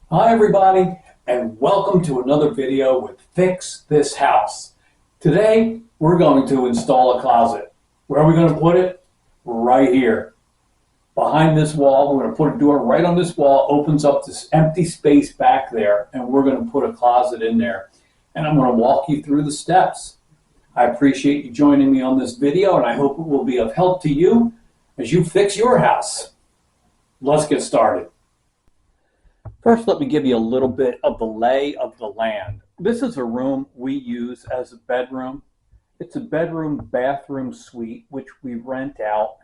Hi everybody, and welcome to another video with Fix This House. Today we're going to install a closet. Where are we going to put it? Right here. Behind this wall, we're going to put a door right on this wall, opens up this empty space back there, and we're going to put a closet in there. And I'm going to walk you through the steps. I appreciate you joining me on this video, and I hope it will be of help to you as you fix your house. Let's get started. First, let me give you a little bit of the lay of the land. This is a room we use as a bedroom. It's a bedroom bathroom suite, which we rent out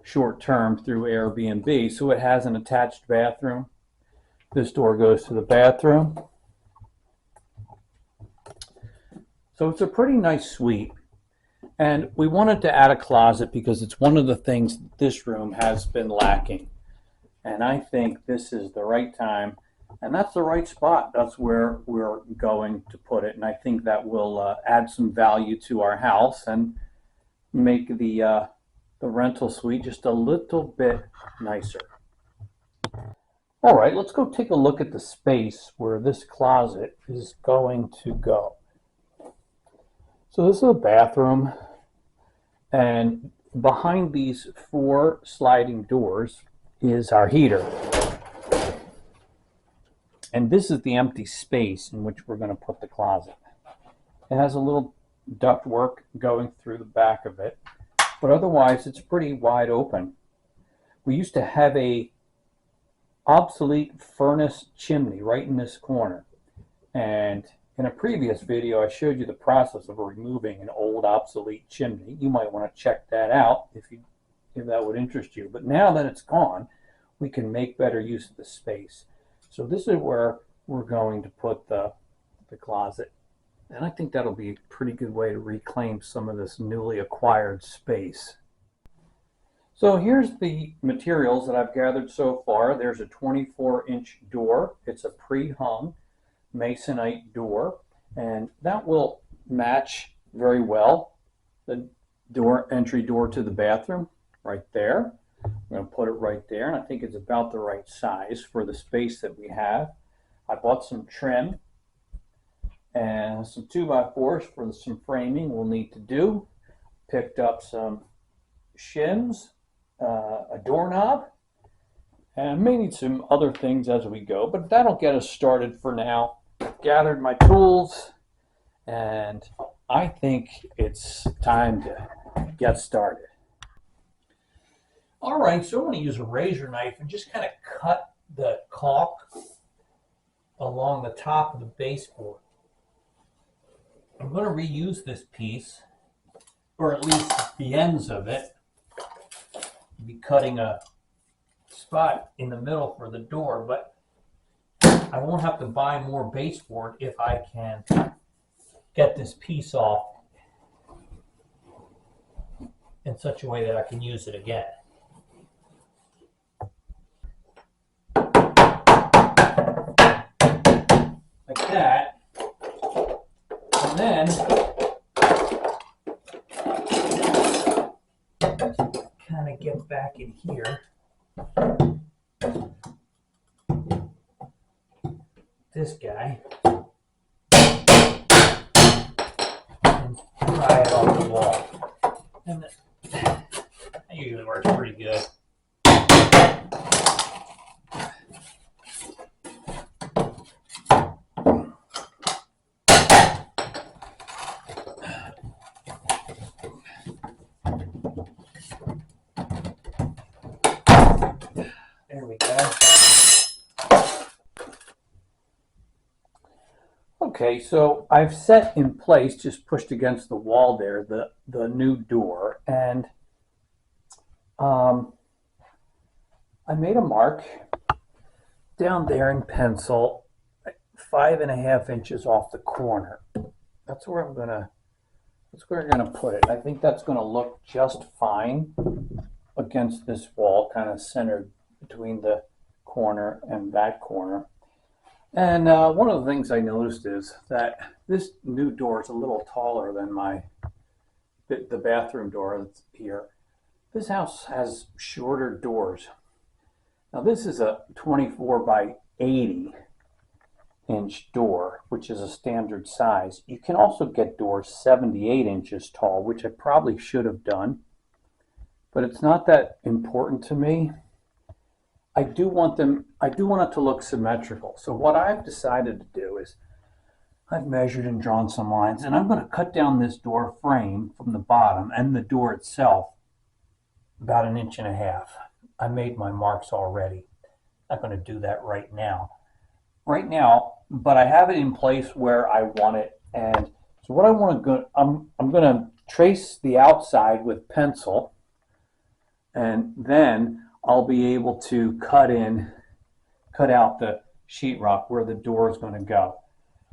short term through Airbnb. So it has an attached bathroom. This door goes to the bathroom. So it's a pretty nice suite. And we wanted to add a closet because it's one of the things that this room has been lacking. And I think this is the right time, and that's the right spot. That's where we're going to put it, and I think that will add some value to our house and make the rental suite just a little bit nicer. All right, let's go take a look at the space where this closet is going to go. So this is a bathroom, and behind these 4 sliding doors is our heater. And this is the empty space in which we're going to put the closet. It has a little ductwork going through the back of it, but otherwise it's pretty wide open. We used to have a obsolete furnace chimney right in this corner. And in a previous video I showed you the process of removing an old obsolete chimney. You might want to check that out if that would interest you. But now that it's gone, we can make better use of the space. So this is where we're going to put the closet. And I think that'll be a pretty good way to reclaim some of this newly acquired space. So here's the materials that I've gathered so far. There's a 24-inch door. It's a pre-hung masonite door, and that will match very well the entry door to the bathroom right there. I'm going to put it right there, and I think it's about the right size for the space that we have. I bought some trim and some 2x4s for some framing we'll need to do. Picked up some shims, a doorknob, and may need some other things as we go, but that'll get us started for now. Gathered my tools, and I think it's time to get started. All right, so I'm going to use a razor knife and just kind of cut the caulk along the top of the baseboard. I'm going to reuse this piece, or at least the ends of it. I'll be cutting a spot in the middle for the door, but I won't have to buy more baseboard if I can get this piece off in such a way that I can use it again. Like that. And then kind of get back in here. This guy and pry it off the wall. And that usually works pretty good. There we go. Okay, so I've set in place, just pushed against the wall there, the new door, and I made a mark down there in pencil, 5.5 inches off the corner. That's where I'm gonna put it. I think that's gonna look just fine against this wall, kind of centered between the corner and that corner. And one of the things I noticed is that this new door is a little taller than the bathroom door that's here. This house has shorter doors. Now this is a 24 by 80 inch door, which is a standard size. You can also get doors 78 inches tall, which I probably should have done, but it's not that important to me. I do want it to look symmetrical. So what I've decided to do is I've measured and drawn some lines, and I'm going to cut down this door frame from the bottom and the door itself about 1.5 inches. I made my marks already. I'm going to do that right now. But I have it in place where I want it. And so what I want to I'm going to trace the outside with pencil, and then I'll be able to cut out the sheetrock where the door is going to go.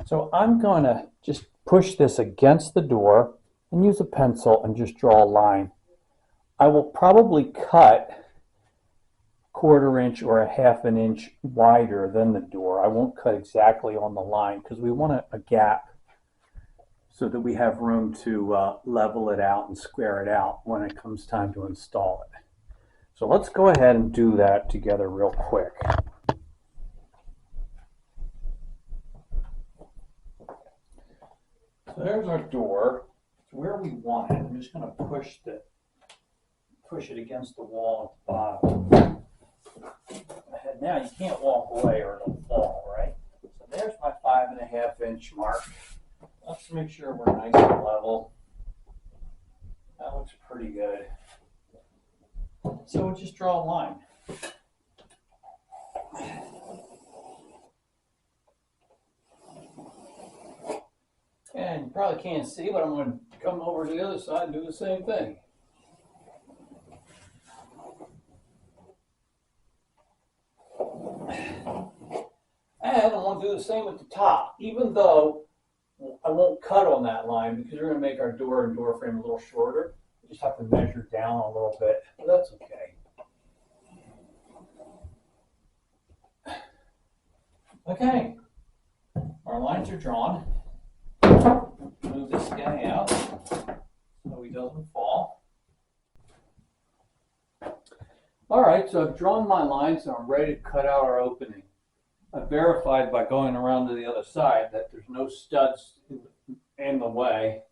So I'm going to just push this against the door and use a pencil and just draw a line. I will probably cut 1/4 inch or 1/2 inch wider than the door. I won't cut exactly on the line because we want a gap so that we have room to level it out and square it out when it comes time to install it. So let's go ahead and do that together real quick. So there's our door. It's where we want it. I'm just going to push it against the wall at the bottom. Now you can't walk away or it'll fall, right? So there's my 5.5 inch mark. Let's make sure we're nice and level. That looks pretty good. So we'll just draw a line. And you probably can't see, but I'm going to come over to the other side and do the same thing. And I want to do the same at the top, even though I won't cut on that line because we're going to make our door and door frame a little shorter. We just have to measure down a little bit, but that's okay. Okay, our lines are drawn. Move this guy out so he doesn't fall. All right, so I've drawn my lines and I'm ready to cut out our opening. I've verified by going around to the other side that there's no studs in the way.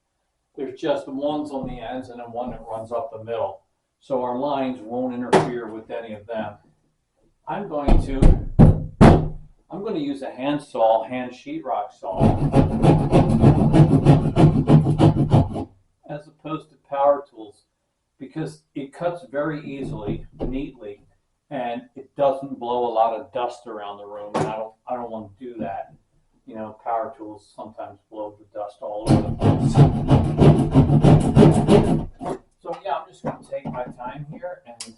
There's just ones on the ends and then one that runs up the middle. So our lines won't interfere with any of them. I'm going to use a hand sheetrock saw, as opposed to power tools, because it cuts very easily, neatly, and it doesn't blow a lot of dust around the room. And I don't want to do that. You know, power tools sometimes blow the dust all over the place. So yeah, I'm just going to take my time here and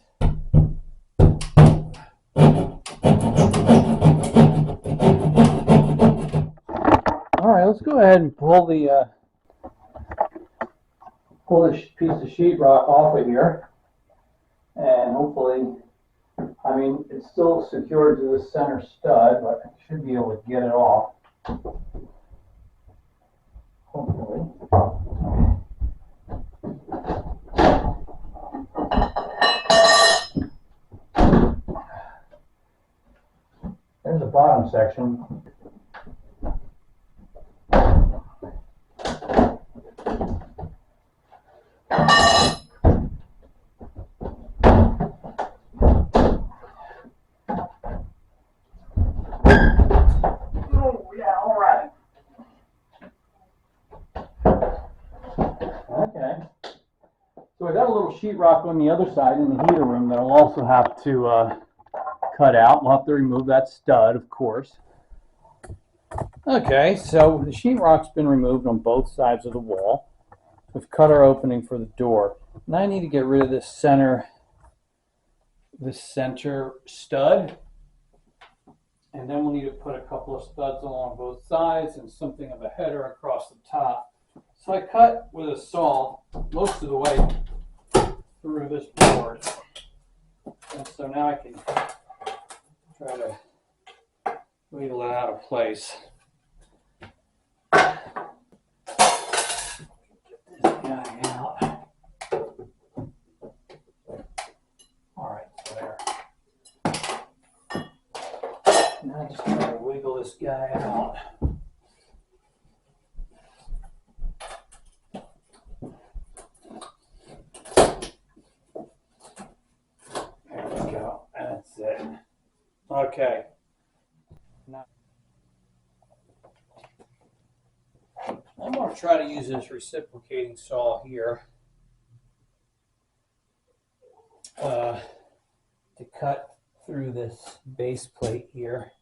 all right, let's go ahead and pull this piece of sheetrock off of here, and hopefully, I mean, it's still secured to the center stud, but I should be able to get it off. Hopefully. There's the bottom section. Oh, yeah, all right. Okay. So I got a little sheetrock on the other side in the heater room that I'll also have to cut out. We'll have to remove that stud, of course. Okay, so the sheetrock's been removed on both sides of the wall. We've cut our opening for the door. Now I need to get rid of this center stud. And then we'll need to put a couple of studs along both sides and something of a header across the top. So I cut with a saw most of the way through this board. And so now I can try to wiggle it out of place. Get this guy out. All right, so there. And I just try to wiggle this guy out. There we go. That's it. Okay. Now, I'm going to try to use this reciprocating saw here to cut through this base plate here.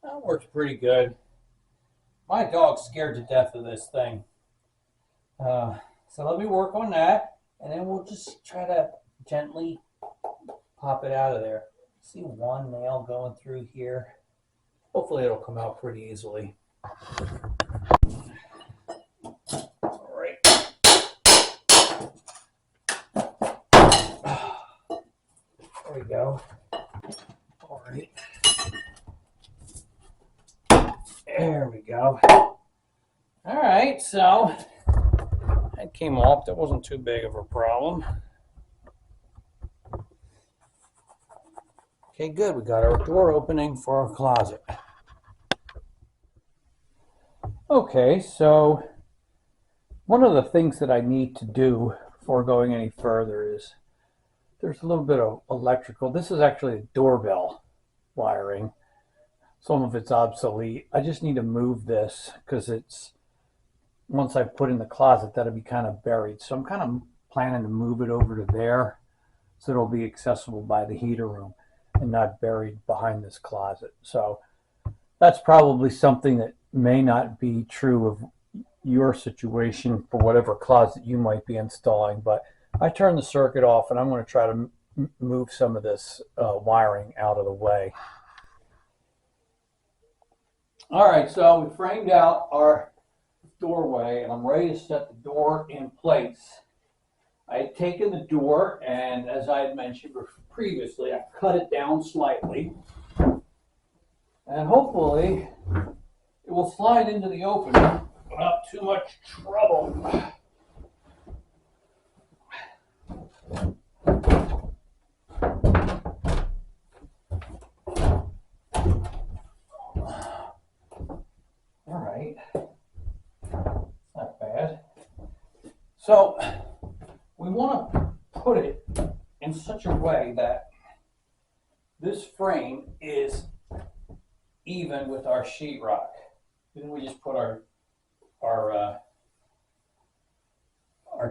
That works pretty good. My dog's scared to death of this thing. So let me work on that, and then we'll just try to gently pop it out of there. See one nail going through here. Hopefully it'll come out pretty easily. All right. There we go. All right. There we go. All right, so that came off. That wasn't too big of a problem. Okay, good. We got our door opening for our closet. Okay, so one of the things that I need to do before going any further is there's a little bit of electrical. This is actually a doorbell wiring. Some of it's obsolete. I just need to move this because it's, once I put in the closet, that'll be kind of buried. So I'm kind of planning to move it over to there so it'll be accessible by the heater room and not buried behind this closet. So that's probably something that may not be true of your situation for whatever closet you might be installing. But I turned the circuit off and I'm going to try to move some of this wiring out of the way. All right, so we framed out our doorway and I'm ready to set the door in place. I had taken the door and, as I had mentioned previously, I cut it down slightly and hopefully it will slide into the opening without too much trouble. All right, not bad. So we want to put it in such a way that this frame is even with our sheetrock. Then we just put our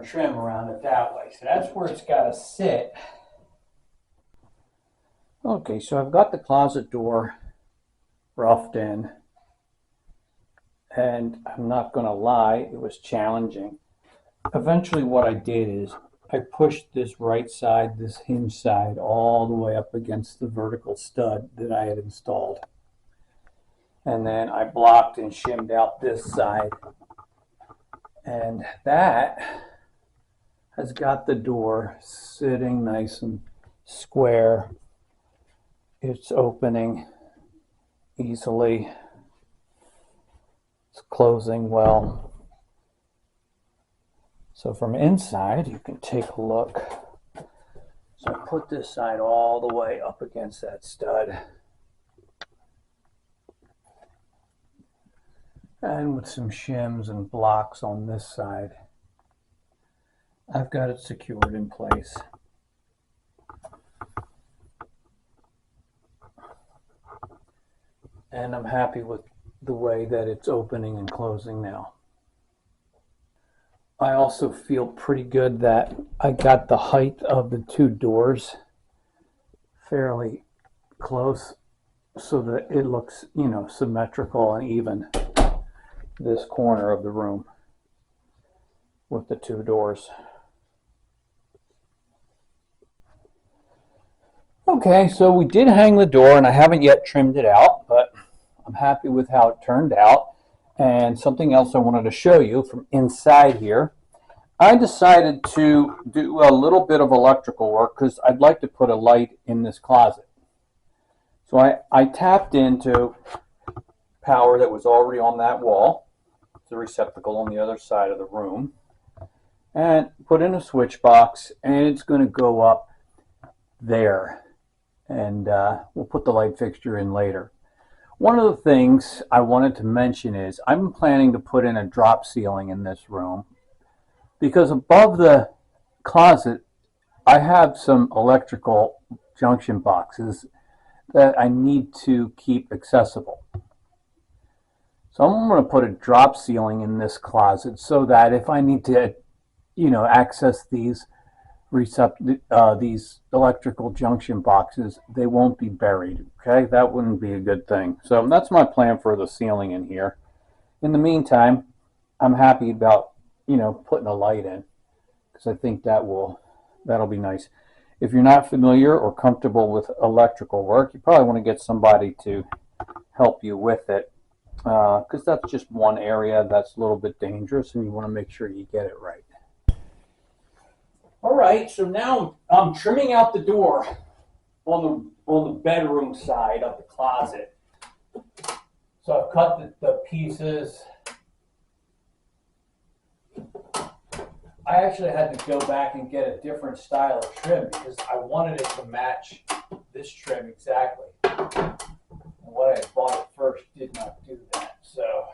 trim around it that way. So that's where it's got to sit. Okay, so I've got the closet door roughed in. And I'm not going to lie, it was challenging. Eventually what I did is I pushed this right side, this hinge side, all the way up against the vertical stud that I had installed. And then I blocked and shimmed out this side. And that has got the door sitting nice and square. It's opening easily. It's closing well. So from inside, you can take a look. So I put this side all the way up against that stud. And with some shims and blocks on this side, I've got it secured in place. And I'm happy with the way that it's opening and closing now. I also feel pretty good that I got the height of the two doors fairly close so that it looks, you know, symmetrical and even, this corner of the room with the two doors. Okay, so we did hang the door and I haven't yet trimmed it out, but I'm happy with how it turned out. And something else I wanted to show you from inside here, I decided to do a little bit of electrical work because I'd like to put a light in this closet. So I tapped into power that was already on that wall, the receptacle on the other side of the room, and put in a switch box, and it's going to go up there. And we'll put the light fixture in later. One of the things I wanted to mention is I'm planning to put in a drop ceiling in this room because above the closet I have some electrical junction boxes that I need to keep accessible. So I'm going to put a drop ceiling in this closet so that if I need to, access these electrical junction boxes, they won't be buried. Okay, that wouldn't be a good thing. So that's my plan for the ceiling in here. In the meantime, I'm happy about putting a light in because I think that'll be nice. If you're not familiar or comfortable with electrical work, you probably want to get somebody to help you with it because that's just one area that's a little bit dangerous, and you want to make sure you get it right. All right, so now I'm trimming out the door on the bedroom side of the closet. So I've cut the pieces. I actually had to go back and get a different style of trim because I wanted it to match this trim exactly. And what I had bought at first did not do that. So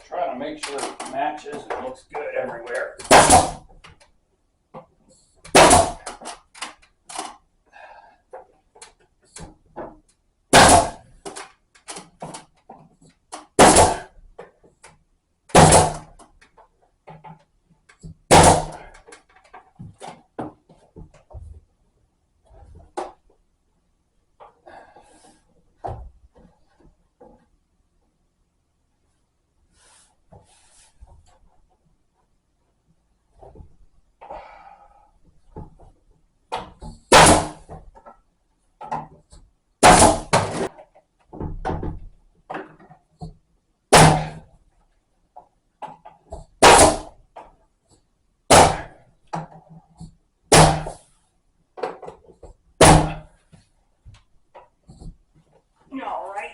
trying to make sure it matches and looks good everywhere. All right.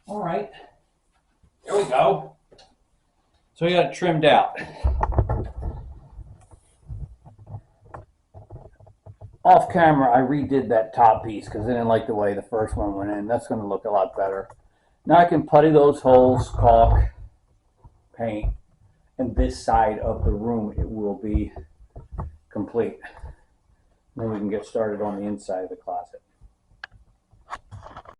All right, there we go. So we got it trimmed out. Off camera, I redid that top piece because I didn't like the way the first one went in. That's going to look a lot better. Now I can putty those holes, caulk, paint, and this side of the room it will be complete. Then we can get started on the inside of the closet.